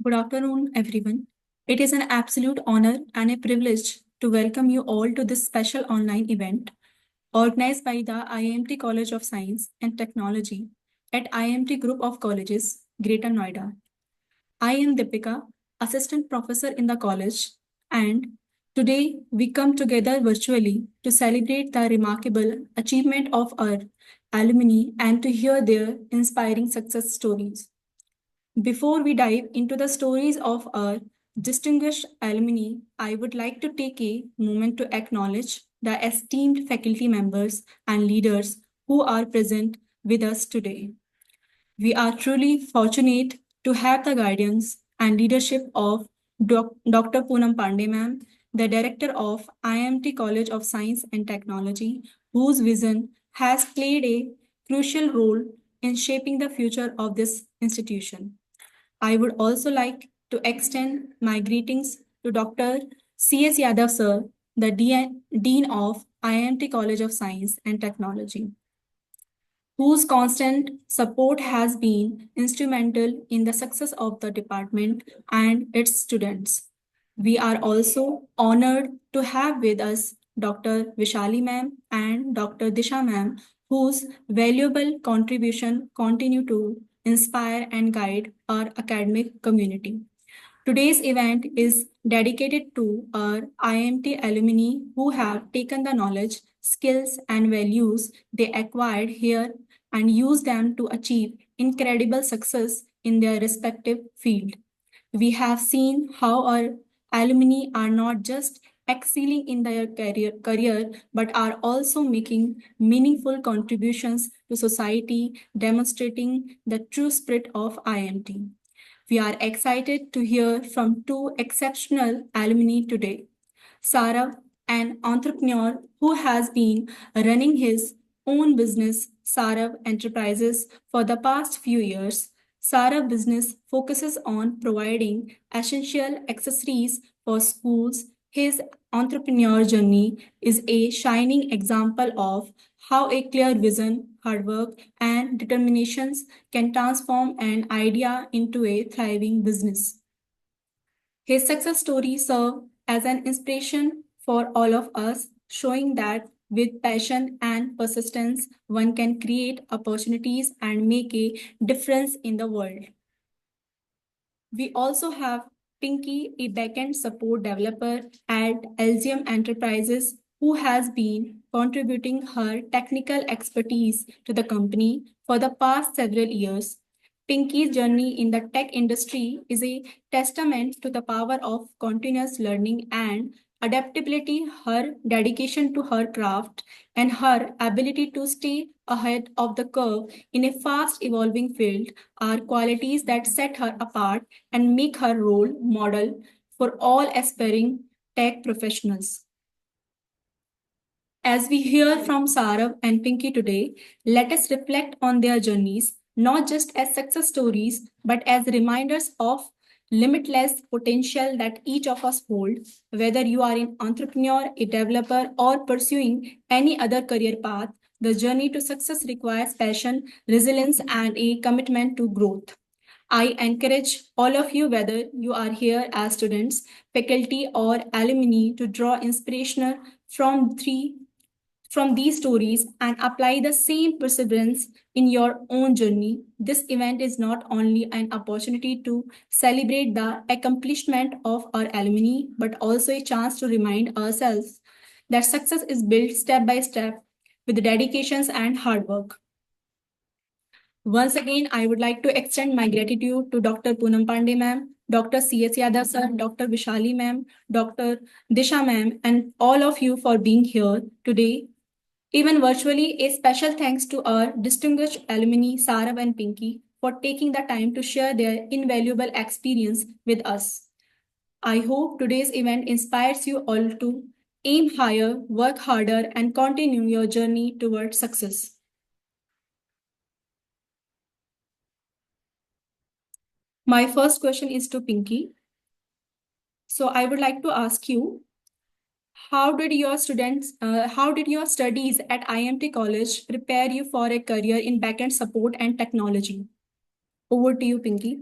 Good afternoon, everyone. It is an absolute honor and a privilege to welcome you all to this special online event organized by the IMT College of Science and Technology at IMT Group of Colleges, Greater Noida. I am Deepika, Assistant Professor in the college, and today we come together virtually to celebrate the remarkable achievement of our alumni and to hear their inspiring success stories. Before we dive into the stories of our distinguished alumni, I would like to take a moment to acknowledge the esteemed faculty members and leaders who are present with us today. We are truly fortunate to have the guidance and leadership of Dr. Poonam Pandey ma'am, the director of IMT College of Science and Technology, whose vision has played a crucial role in shaping the future of this institution. I would also like to extend my greetings to Dr. C.S. Yadav sir, the Dean of IMT College of Science and Technology, whose constant support has been instrumental in the success of the department and its students. We are also honored to have with us Dr. Vishali ma'am and Dr. Disha ma'am, whose valuable contribution continue to inspire and guide our academic community. Today's event is dedicated to our IMT alumni who have taken the knowledge, skills, and values they acquired here and used them to achieve incredible success in their respective field. We have seen how our alumni are not just excelling in their career but are also making meaningful contributions to society, demonstrating the true spirit of IMT. We are excited to hear from two exceptional alumni today. Sarav, an entrepreneur who has been running his own business, Sarav Enterprises, for the past few years. Sarav Business focuses on providing essential accessories for schools. His entrepreneur journey is a shining example of how a clear vision, hard work, and determinations can transform an idea into a thriving business. His success story serves as an inspiration for all of us, showing that with passion and persistence, one can create opportunities and make a difference in the world. We also have Pinky, a backend support developer at Elzium Enterprises, who has been contributing her technical expertise to the company for the past several years. Pinky's journey in the tech industry is a testament to the power of continuous learning and adaptability, her dedication to her craft, and her ability to stay ahead of the curve in a fast evolving field are qualities that set her apart and make her role model for all aspiring tech professionals. As we hear from Sarav and Pinky today, let us reflect on their journeys, not just as success stories, but as reminders of limitless potential that each of us hold, whether you are an entrepreneur, a developer, or pursuing any other career path. The journey to success requires passion, resilience, and a commitment to growth. I encourage all of you, whether you are here as students, faculty, or alumni, to draw inspiration from these stories and apply the same perseverance in your own journey. This event is not only an opportunity to celebrate the accomplishment of our alumni, but also a chance to remind ourselves that success is built step by step with dedications and hard work. Once again, I would like to extend my gratitude to Dr. Poonam Pandey ma'am, Dr. C.S. Yadav sir, Dr. Vishali ma'am, Dr. Disha ma'am, and all of you for being here today. Even virtually, a special thanks to our distinguished alumni Sarav and Pinky for taking the time to share their invaluable experience with us. I hope today's event inspires you all to aim higher, work harder, and continue your journey towards success. My first question is to Pinky. So I would like to ask you, how did your studies at IMT College prepare you for a career in backend support and technology? Over to you, Pinky.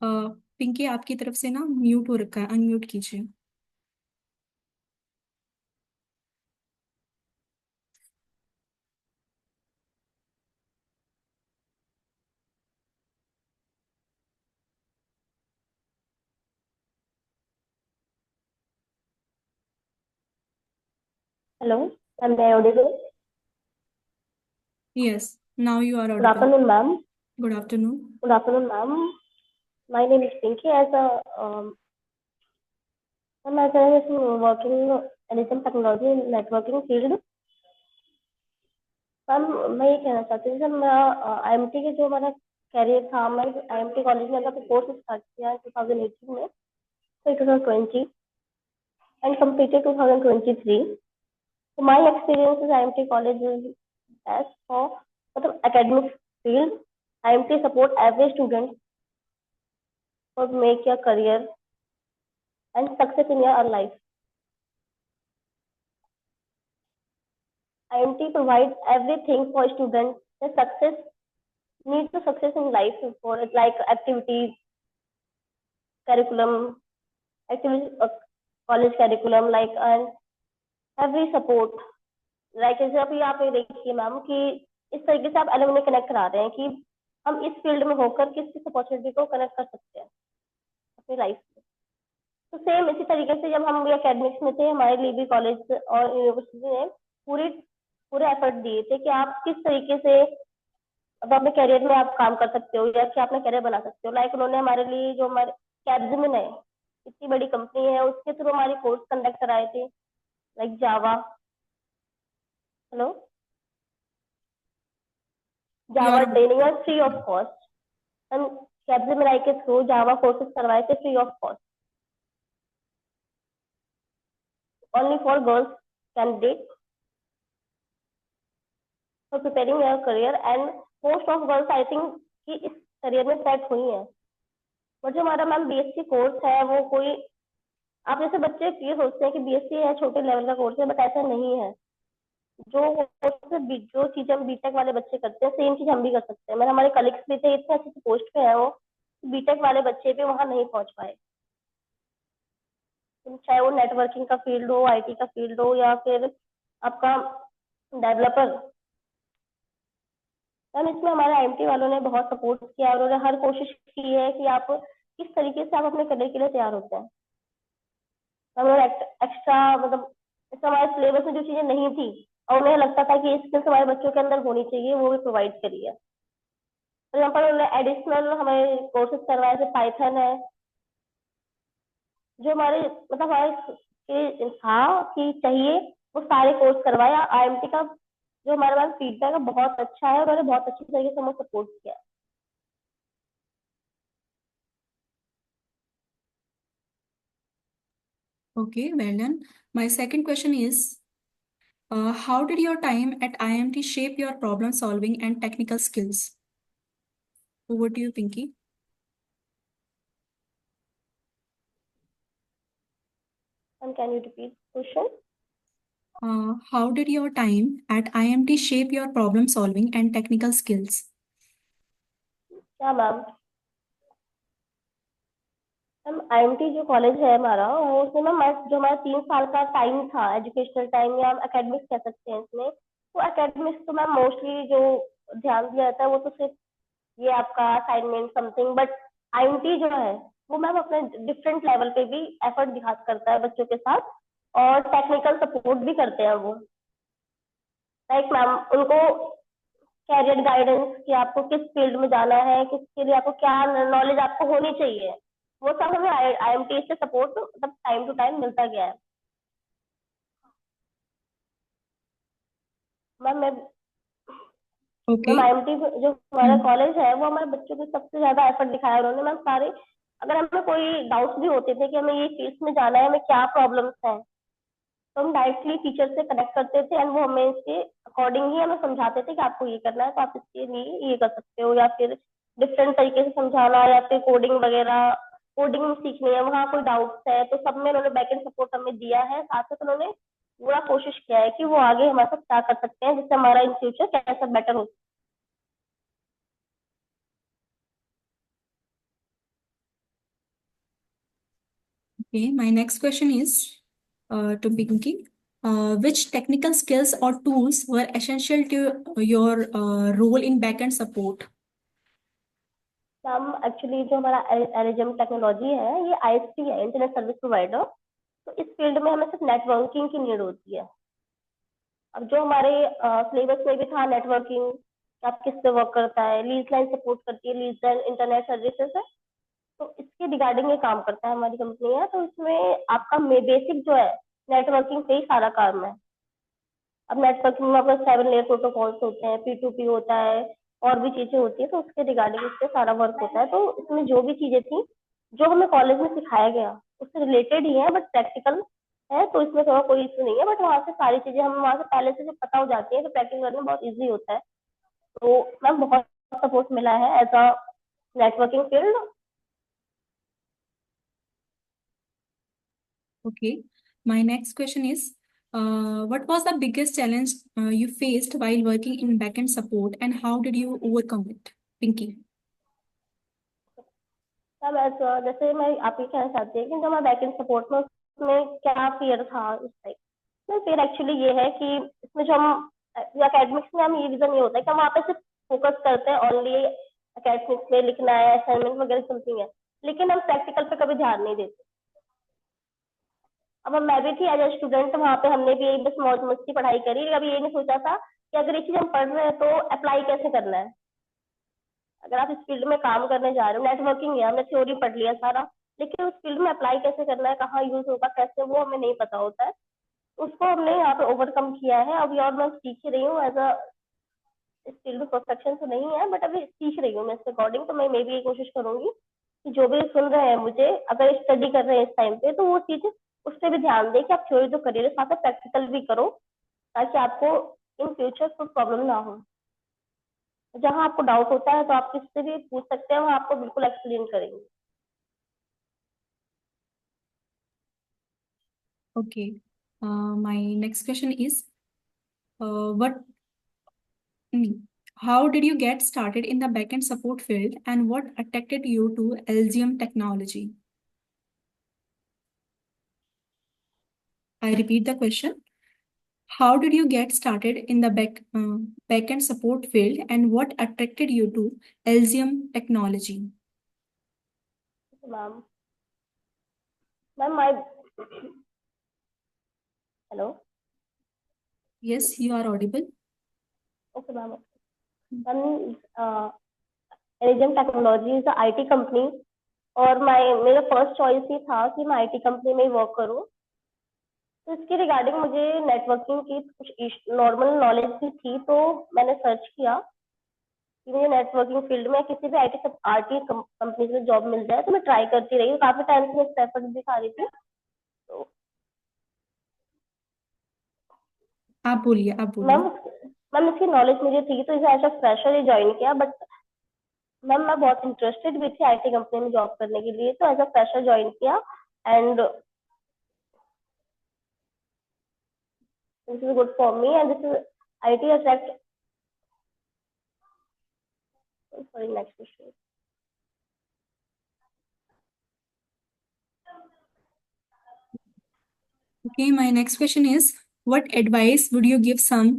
Pinky आपकी तरफ से ना mute हो रखा है, unmute कीजिए। Hello, am I audible? Yes, now you are Good audible. afternoon, ma'am. Good afternoon. Good afternoon, ma'am. My name is Pinky. As I was working in some technology in networking field, ma'am मैं ये कहना चाहती हूँ, जब मैं IMT के जो हमारा कैरियर था, मैं आईएमटी कॉलेज में अपना कोर्स स्टार्ट किया 2018 में, so 2020 and completed 2023. So my experience is IMT college is best for मतलब academic field. IMT support every student for make your career and success in your life. IMT provides everything for students. The success needs to success in life for it, like activities, curriculum, activities, college curriculum, like and every support. Like जैसे अभी आप ये देखिए ma'am कि इस तरीके से आप अलुमनी कनेक्ट करा रहे हैं कि हम इस फील्ड में होकर किस किस अपॉर्चुनिटी को कनेक्ट कर सकते हैं अपनी लाइफ में। तो सेम इसी तरीके से जब हम एकेडमिक्स में थे, हमारे लिए भी कॉलेज और यूनिवर्सिटी ने पूरी पूरे एफर्ट दिए थे कि आप किस तरीके से अब अपने करियर में आप काम कर सकते हो या क्या अपना करियर बना सकते हो। लाइक उन्होंने हमारे लिए जो हमारे कैप्जिमिन है, इतनी बड़ी कंपनी है, उसके थ्रू हमारे कोर्स कंडक्ट कराए थे, like Java. Hello, You Java are training है फ्री ऑफ कॉस्ट। हम कैप्जिमिन के थ्रू जावा कोर्सेज करवाए थे free of cost, only for girls candidate for preparing your career. And most of girls I think कि इस career में सेट हुई है। और जो हमारा मैम बीएससी कोर्स है वो कोई, आप जैसे बच्चे ये सोचते हैं कि बीएससी है छोटे लेवल का कोर्स है, बट ऐसा नहीं है। जो जो चीजें हम बीटेक वाले बच्चे करते हैं, सेम चीज हम भी कर सकते हैं। मैंने हमारे कलीग्स भी थे, इतने अच्छे पोस्ट पे है वो, बीटेक वाले बच्चे भी वहां नहीं पहुंच पाए। चाहे वो नेटवर्किंग का फील्ड हो, आईटी का फील्ड हो, या फिर आपका डेवलपर। मैम इसमें हमारे आईएमटी वालों ने बहुत सपोर्ट किया और उन्होंने हर कोशिश की है कि आप किस तरीके से आप अपने करियर के लिए तैयार होते हैं। हम लोग एक्स्ट्रा मतलब इस हमारे सिलेबस में जो चीजें नहीं थी और उन्हें लगता था कि स्किल्स हमारे बच्चों के अंदर होनी चाहिए, वो भी प्रोवाइड करी है। फॉर एग्जाम्पल उन्होंने एडिशनल हमें कोर्सेज करवाए थे, पाइथन है, जो हमारे मतलब हमारे था कि चाहिए, वो सारे कोर्स करवाए। आईएमटी का जो हमारे पास फीडबैक है बहुत अच्छा है, उन्होंने बहुत अच्छी तरीके से हमें सपोर्ट किया है। okay. Well done. My second question is, how did your time at IMT shape your problem solving and technical skills? Over to you, Pinky. And can you repeat question? How did your time at IMT shape your problem solving and technical skills? क्या ma'am? Ma'am IMT जो college है हमारा, वो उसमें ma'am जो हमारा 3 साल का टाइम था, एजुकेशनल टाइम या एकेडमिक्स कह सकते हैं इसमें, तो एकेडमिक्स तो मैम मोस्टली जो ध्यान दिया जाता है वो तो सिर्फ ये आपका असाइनमेंट समथिंग, बट आईएमटी जो है वो मैम अपने डिफरेंट लेवल पे भी एफर्ट दिखा करता है बच्चों के साथ, और टेक्निकल सपोर्ट भी करते हैं वो। लाइक मैम उनको कैरियर गाइडेंस कि आपको किस फील्ड में जाना है, किसके लिए आपको क्या नॉलेज आपको होनी चाहिए, वो सब हमें आईएमटी से सपोर्ट मतलब टाइम टू टाइम मिलता गया है। मैम मैं मैम Okay. आईएमटी जो हमारा Hmm. कॉलेज है वो हमारे बच्चों को सबसे ज्यादा एफर्ट दिखाया उन्होंने मैम। सारे अगर हमें कोई डाउट्स भी होते थे कि हमें ये फील्ड में जाना है, हमें क्या प्रॉब्लम्स हैं, तो हम डायरेक्टली टीचर से कनेक्ट करते थे एंड वो हमें इसके अकॉर्डिंग ही हमें समझाते थे कि आपको ये करना है तो आप इसके लिए ये कर सकते हो, या फिर डिफरेंट तरीके से समझाना, या फिर कोडिंग वगैरह, कोडिंग सीखनी है, वहाँ कोई डाउट्स है तो सब में उन्होंने बैक एंड सपोर्ट हमें दिया है। साथ में उन्होंने पूरा कोशिश किया है कि वो आगे हमारे साथ क्या कर सकते हैं जिससे हमारा इन फ्यूचर कैसा बेटर हो। Okay, my next question is to Pinky. Which technical skills or tools were essential to your role in backend support? Ma'am actually जो हमारा एरिजम टेक्नोलॉजी है ये आईएसपी है, इंटरनेट सर्विस प्रोवाइडर। तो इस फील्ड में हमें सिर्फ नेटवर्किंग की नीड होती है। अब जो हमारे सिलेबस में भी था नेटवर्किंग, आप किस पे वर्क करता है, लीज लाइन सपोर्ट करती है, लीज लाइन इंटरनेट सर्विसेज है, तो इसके रिगार्डिंग ये काम करता है हमारी कंपनी है। तो इसमें आपका बेसिक जो है नेटवर्किंग पे ही सारा काम है। अब नेटवर्किंग में आपका 7 लेयर प्रोटोकॉल्स होते हैं, P2P होता है, और भी चीजें होती है, तो उसके रिगार्डिंग इस पे सारा वर्क होता है। तो इसमें जो भी चीजें थी जो हमें कॉलेज में सिखाया गया उससे रिलेटेड ही है, बट प्रैक्टिकल है, तो इसमें थोड़ा कोई इशू नहीं है। बट वहाँ से सारी चीजें हमें वहाँ से पहले से जो पता हो जाती है, तो प्रैक्टिस करने में बहुत ईजी होता है। तो मैम बहुत सपोर्ट मिला है as a networking field. Okay, my next question is, what was the biggest challenge you faced while working in backend support, and how did you overcome it? Pinky. Ma'am ऐसा जैसे मैं आप ये कहना चाहती है कि जो मैं बैकएंड सपोर्ट में उसमें क्या फियर था उस टाइम में। फिर एक्चुअली ये है कि इसमें जो हम एकेडमिक्स में हम ये रीजन ये होता है कि हम वहाँ पे सिर्फ फोकस करते हैं ओनली एकेडमिक्स में लिखना है, असाइनमेंट वगैरह समथिंग है, लेकिन हम प्रैक्टिकल पे कभी ध्यान नहीं देते। अब मैं भी थी एज ए स्टूडेंट, वहाँ पे हमने भी बस मौज मस्ती पढ़ाई करी, अभी ये नहीं सोचा था कि अगर ये चीज हम पढ़ रहे हैं तो अप्लाई कैसे करना है। अगर आप इस फील्ड में काम करने जा रहे हो, नेटवर्किंग है, हमने थ्योरी पढ़ लिया सारा, लेकिन उस फील्ड में अप्लाई कैसे करना है, कहाँ यूज होगा, कैसे, वो हमें नहीं पता होता है। उसको हमने यहाँ पे ओवरकम किया है। अभी और मैं सीख ही रही हूँ एज अ, इस फील्ड में परफेक्शन तो नहीं है, बट अभी सीख रही हूँ मैं इसके अकॉर्डिंग। तो मैं मे भी ये कोशिश करूंगी कि जो भी सुन रहे हैं मुझे, अगर स्टडी कर रहे हैं इस टाइम पे, तो वो चीज उस पर भी ध्यान दें कि आप थ्योरी तो करिए, साथ में प्रैक्टिकल भी करो, ताकि आपको इन फ्यूचर कोई प्रॉब्लम ना हो। जहाँ आपको डाउट होता है तो आप किससे भी पूछ सकते हैं, वो आपको बिल्कुल एक्सप्लेन करेंगे। Okay. My next question is, what, how did you get started in the backend support field, and what attracted you to LGM technology? I repeat the question. How did you get started in the backend support field, and what attracted you to LGM technology? Ma'am ma'am my hello. Yes, you are audible. Okay ma'am. Ma'am एरिजम technology is IT company, और मेरा first choice ही था कि मैं IT company में ही work करूँ। तो इसके रिगार्डिंग मुझे नेटवर्किंग की कुछ नॉर्मल नॉलेज भी थी, तो मैंने सर्च किया कि मुझे नेटवर्किंग फील्ड में किसी भी आईटी कंपनी में जॉब मिल जाए। तो मैं ट्राई करती रही, काफी टाइम से मैं एफर्ट दिखा रही थी। तो आप बोलिए, आप मैम बोलिए। मैम इसकी नॉलेज मुझे थी, तो इसे एज अ फ्रेशर ही ज्वाइन किया। बट मैम मैं बहुत इंटरेस्टेड भी थी आईटी कंपनी में जॉब करने के लिए, तो एज अ फ्रेशर ज्वाइन किया। And this is good for me, and this is IT attract. Sorry, next question. Okay, my next question is, what advice would you give some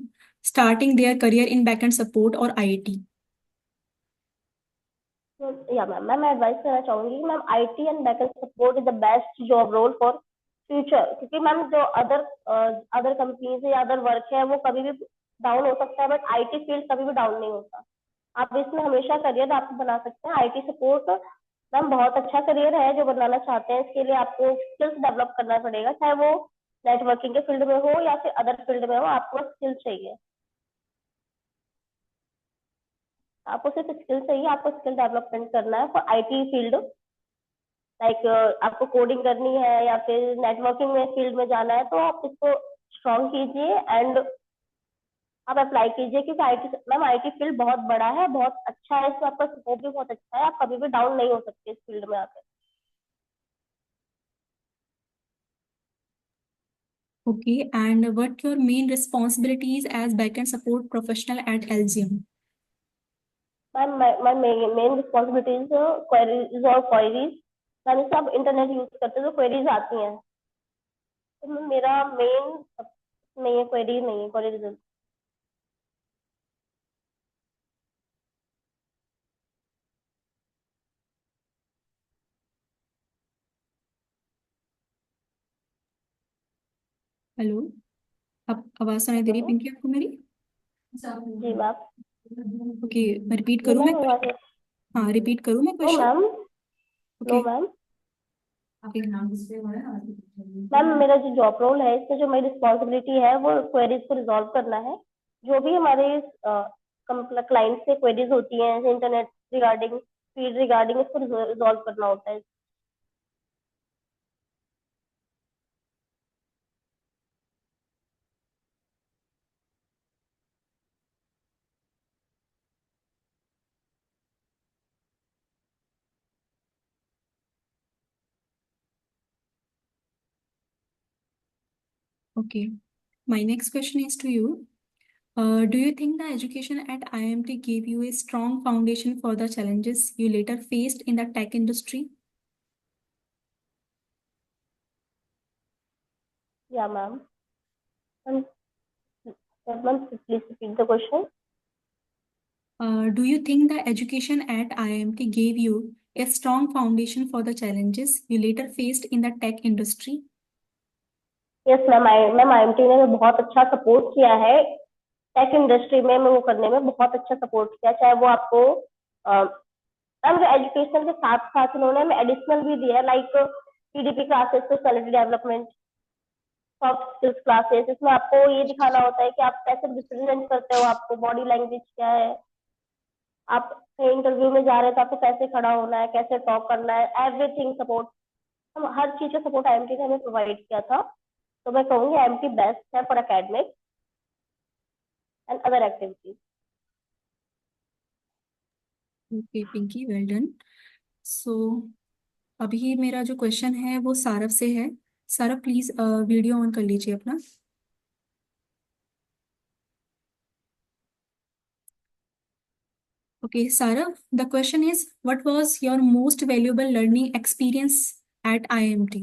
starting their career in backend support or IIT? या ma'am मैं advice करना चाहूंगी ma'am, IT and backend support is the best job role for future. क्योंकि ma'am जो other companies या other work है वो कभी भी डाउन हो सकता है, बट आईटी फील्ड कभी भी डाउन नहीं होता। आप इसमें हमेशा करियर आप बना सकते हैं। आईटी सपोर्ट मैम बहुत अच्छा करियर है, जो बनाना चाहते हैं इसके लिए आपको स्किल्स डेवलप करना पड़ेगा, चाहे वो नेटवर्किंग के फील्ड में हो या फिर अदर फील्ड में हो, आपको स्किल चाहिए। आपको सिर्फ स्किल चाहिए, आपको स्किल डेवलपमेंट करना है फॉर आईटी फील्ड। लाइक आपको कोडिंग करनी है या फिर नेटवर्किंग में फील्ड में जाना है, तो आप इसको स्ट्रॉन्ग कीजिए एंड आप अप्लाई कीजिए। क्योंकि आईटी मैम आईटी फील्ड बहुत बड़ा है, बहुत अच्छा है, इसमें आपका स्कोप भी बहुत अच्छा है, आप कभी भी डाउन नहीं हो सकते इस फील्ड में आकर। Okay, and what your main responsibilities as backend support professional at LGM? Ma'am my main responsibilities queries और क्वेरीज। यानी से आप इंटरनेट यूज करते हो तो क्वेरीज आती हैं, तो मेरा मेन नहीं है, क्वेरी नहीं है, क्वेरी रिजल्ट। हेलो, अब आवाज सुनाई दे रही है हेलो। पिंकी आपको मेरी? जी मैम। ओके, मैं रिपीट जी करूँ मैं मैम, आवाज। हाँ, रिपीट करूँ मैं no question? Ma'am. Okay. No ma'am. आपके नाम डिस्प्ले हो रहा है मैम, ना? मेरा जो जॉब रोल है, इसमें जो मेरी रिस्पॉन्सिबिलिटी है वो क्वेरीज को रिजॉल्व करना है। जो भी हमारे क्लाइंट से क्वेरीज होती हैं इंटरनेट रिगार्डिंग, फील्ड रिगार्डिंग, इसको रिजॉल्व करना होता है। Okay. My next question is to you. Do you think the education at IMT gave you a strong foundation for the challenges you later faced in the tech industry? या ma'am. Ma'am, ma'am please repeat the question. Do you think the education at IMT gave you a strong foundation for the challenges you later faced in the tech industry? Yes ma'am, ma'am IMT ने बहुत अच्छा support किया है tech industry में वो करने में बहुत अच्छा सपोर्ट किया, चाहे वो आपको मैम एजुकेशन के साथ साथ उन्होंने हमें एडिशनल भी दिया, like PDP classes, personality development, soft skills classes. इसमें आपको ये दिखाना होता है कि आप कैसे रिप्रेजेंट करते हो, आपको बॉडी लैंग्वेज क्या है, आप कहीं इंटरव्यू में जा रहे हैं तो आपको कैसे खड़ा होना है, कैसे टॉक करना है, एवरीथिंग सपोर्ट, हम हर चीज का सपोर्ट आईएमटी ने हमें प्रोवाइड किया था। तो मैं कहूँगी आईएमटी बेस्ट है for academic and other activities. Okay, Pinky, well done. So, अभी मेरा जो क्वेश्चन है वो सारव से है। सारव प्लीज वीडियो ऑन कर लीजिए अपना। Okay, Saurav, the question is, what was your most valuable learning experience at IMT?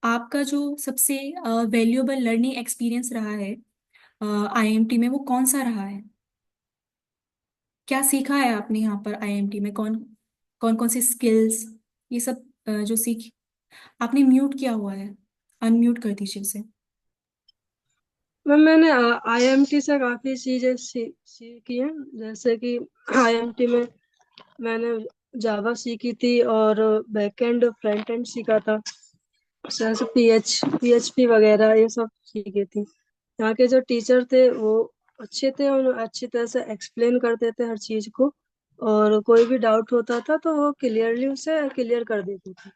आपका जो सबसे वैल्यूएबल लर्निंग एक्सपीरियंस रहा है आईएमटी में, वो कौन सा रहा है? क्या सीखा है आपने यहाँ पर आईएमटी में? कौन कौन कौन सी स्किल्स, ये सब जो सीख। आपने म्यूट किया हुआ है, अनम्यूट कर दीजिए उसे। मैम मैंने आईएमटी से काफी चीजें सीखी हैं, जैसे कि आईएमटी में मैंने जावा सीखी थी और बैकएंड फ्रंट एंड सीखा था, जैसे पीएचपी वगैरह ये सब सीखी थी। यहाँ के जो टीचर थे वो अच्छे थे, उन्होंने अच्छी तरह से एक्सप्लेन करते थे हर चीज को, और कोई भी डाउट होता था तो वो क्लियरली उसे क्लियर कर देते थे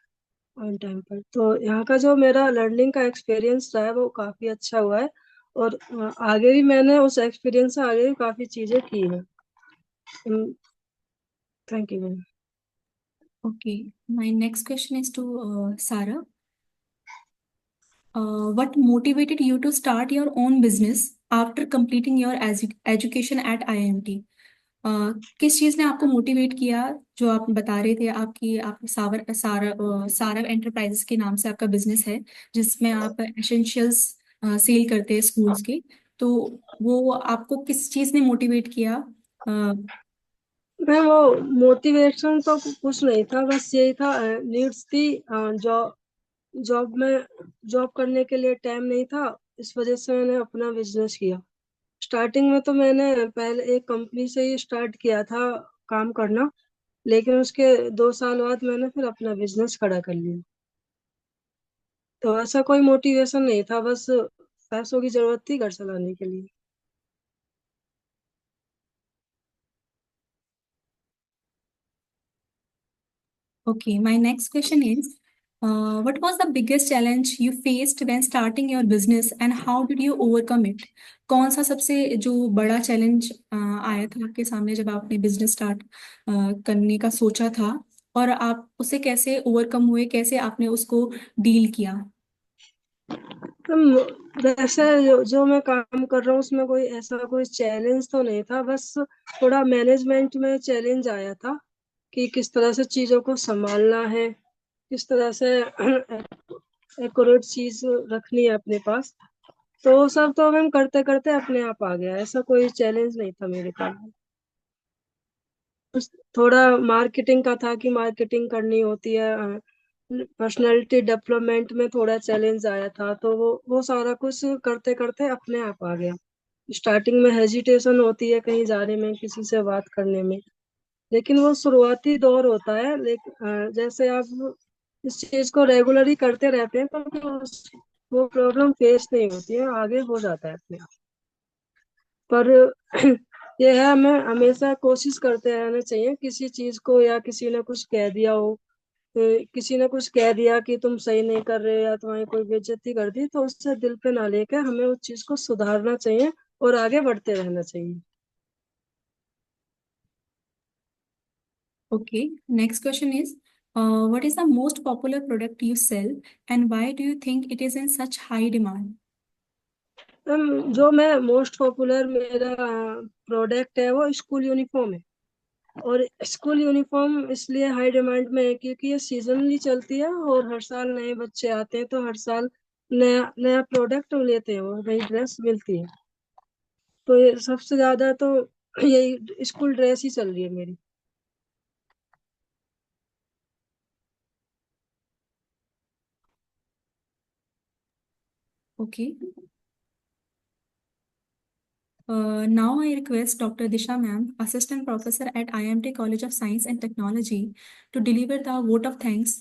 ऑन टाइम पर। तो यहाँ का जो मेरा लर्निंग का एक्सपीरियंस रहा है वो काफी अच्छा हुआ है, और आगे भी मैंने उस एक्सपीरियंस से आगे भी काफी चीजें की हैं। Thank you ma'am. Okay, my next question is to Sarah. What motivated you to start your own business after completing your education at IIMT? किस चीज़ ने आपको मोटिवेट किया? जो आप बता रहे थे, आपकी आप सारव एंटरप्राइजेस के नाम से आपका बिजनेस है, जिसमें आप एसेंशियल्स सेल करते हैं स्कूल्स के। तो वो आपको किस चीज़ ने मोटिवेट किया? मैम वो मोटिवेशन तो कुछ नहीं था, बस यही था, नीड्स थी, जॉब जॉब में जॉब करने के लिए टाइम नहीं था, इस वजह से मैंने अपना बिजनेस किया। स्टार्टिंग में तो मैंने पहले एक कंपनी से ही स्टार्ट किया था काम करना, लेकिन उसके 2 साल बाद मैंने फिर अपना बिजनेस खड़ा कर लिया। तो ऐसा कोई मोटिवेशन नहीं था, बस पैसों की जरूरत थी घर चलाने के लिए। Okay, my next question is, what was the biggest challenge you faced when starting your business and how did you overcome it? कौन सा सबसे जो बड़ा चैलेंज आया था आपके सामने जब आपने बिजनेस स्टार्ट करने का सोचा था, और आप उसे कैसे ओवरकम हुए, कैसे आपने उसको डील किया? वैसे जो मैं काम कर रहा हूँ उसमें कोई ऐसा कोई चैलेंज तो नहीं था, बस थोड़ा मैनेजमेंट में चैलेंज आया था कि किस तरह से चीजों को संभालना है, किस तरह से एक्यूरेट चीज रखनी है अपने पास। तो वो सब तो हम करते करते अपने आप आ गया, ऐसा कोई चैलेंज नहीं था मेरे काम में। थोड़ा मार्केटिंग का था कि मार्केटिंग करनी होती है, पर्सनालिटी डेवलपमेंट में थोड़ा चैलेंज आया था, तो वो सारा कुछ करते करते अपने आप आ गया। स्टार्टिंग में हेजिटेशन होती है कहीं जाने में, किसी से बात करने में, लेकिन वो शुरुआती दौर होता है। लेकिन जैसे आप इस चीज को रेगुलरली करते रहते हैं तो फिर वो प्रॉब्लम फेस नहीं होती है, आगे हो जाता है अपने आप। पर ये है, हमें हमेशा कोशिश करते रहना चाहिए। किसी चीज को या किसी ने कुछ कह दिया हो, किसी ने कुछ कह दिया कि तुम सही नहीं कर रहे या तुम्हारी कोई बेइज्जती कर दी, तो उससे दिल पे ना लेकर हमें उस चीज को सुधारना चाहिए और आगे बढ़ते रहना चाहिए। Okay, next question is, what is the most popular product you sell and why do you think it is in such high demand? जो मैं मोस्ट पॉपुलर मेरा प्रोडक्ट है वो स्कूल यूनिफॉर्म है। और स्कूल यूनिफॉर्म इसलिए हाई डिमांड में है क्योंकि ये सीजनली चलती है और हर साल नए बच्चे आते हैं, तो हर साल नया नया प्रोडक्ट लेते हैं, वो नई ड्रेस मिलती है। तो ये सबसे ज्यादा तो यही स्कूल ड्रेस ही चल रही है मेरी। Okay. Now I request Dr. Disha Ma'am, Assistant Professor at IMT College of Science and Technology, to deliver the vote of thanks.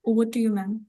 Over to you, ma'am.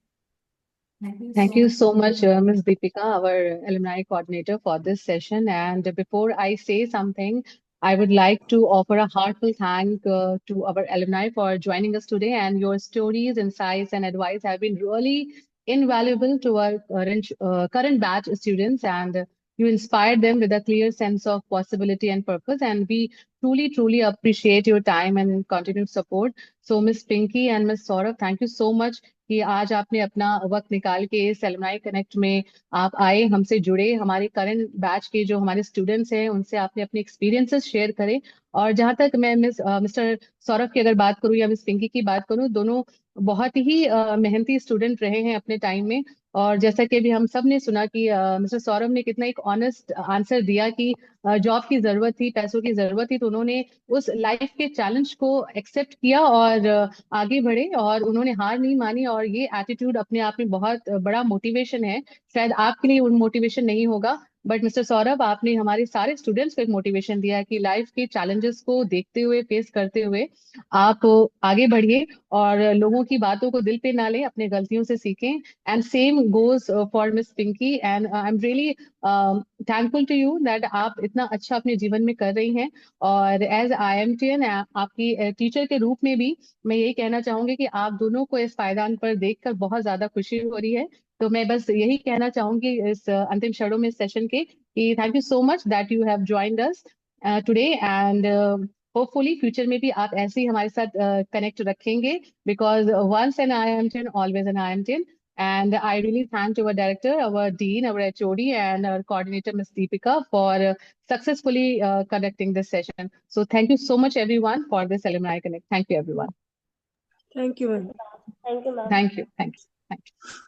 Thank you so much, Ms. Deepika, our alumni coordinator, for this session. And before I say something, I would like to offer a heartfelt thank to our alumni for joining us today. And your stories, insights, and advice have been really invaluable to our current batch students. And you inspired them with a clear sense of possibility and purpose. And we truly appreciate your time and continued support. So, Ms. Pinky and Ms. Saurabh, thank you so much कि आज आपने अपना वक्त निकाल के इस alumni connect में आप आए, हमसे जुड़े, हमारे करंट बैच के जो हमारे स्टूडेंट्स हैं उनसे आपने अपने एक्सपीरियंसेस शेयर करे। और जहां तक मैं मिस्टर सौरभ की अगर बात करूं या मिस पिंकी की बात करूं, दोनों बहुत ही मेहनती स्टूडेंट रहे हैं अपने टाइम में। और जैसा कि अभी हम सब ने सुना कि मिस्टर सौरभ ने कितना एक ऑनेस्ट आंसर दिया कि जॉब की जरूरत थी, पैसों की जरूरत थी, तो उन्होंने उस लाइफ के चैलेंज को एक्सेप्ट किया और आगे बढ़े और उन्होंने हार नहीं मानी। और ये एटीट्यूड अपने आप में बहुत बड़ा मोटिवेशन है। शायद आपके लिए वो मोटिवेशन नहीं होगा, बट मिस्टर सौरभ, आपने हमारे सारे स्टूडेंट्स को एक मोटिवेशन दिया कि लाइफ के चैलेंजेस को देखते हुए, फेस करते हुए आप आगे बढ़िए और लोगों की बातों को दिल पे ना लें, अपने गलतियों से सीखें। And same goes for miss Pinky. And I am really thankful to you that आप इतना अच्छा अपने जीवन में कर रही हैं। और एज IMTN आपकी टीचर के रूप में भी मैं यही कहना चाहूंगी कि आप दोनों को इस पायदान पर देखकर बहुत ज्यादा खुशी हो रही है। तो मैं बस यही कहना चाहूंगी इस अंतिम क्षणों में सेशन के कि thank you so much that you have joined us today. And hopefully future में भी आप ऐसे ही हमारे साथ कनेक्ट रखेंगे, because once an IMTN always an IMTN। And I really thank our director, our dean, our HOD, and our coordinator, Ms. Deepika, for successfully conducting this session. So thank you so much, everyone, for this Alumni Connect. Thank you, everyone. Thank you ma'am. Thank you ma'am. Thank you. Thank you. Thank you.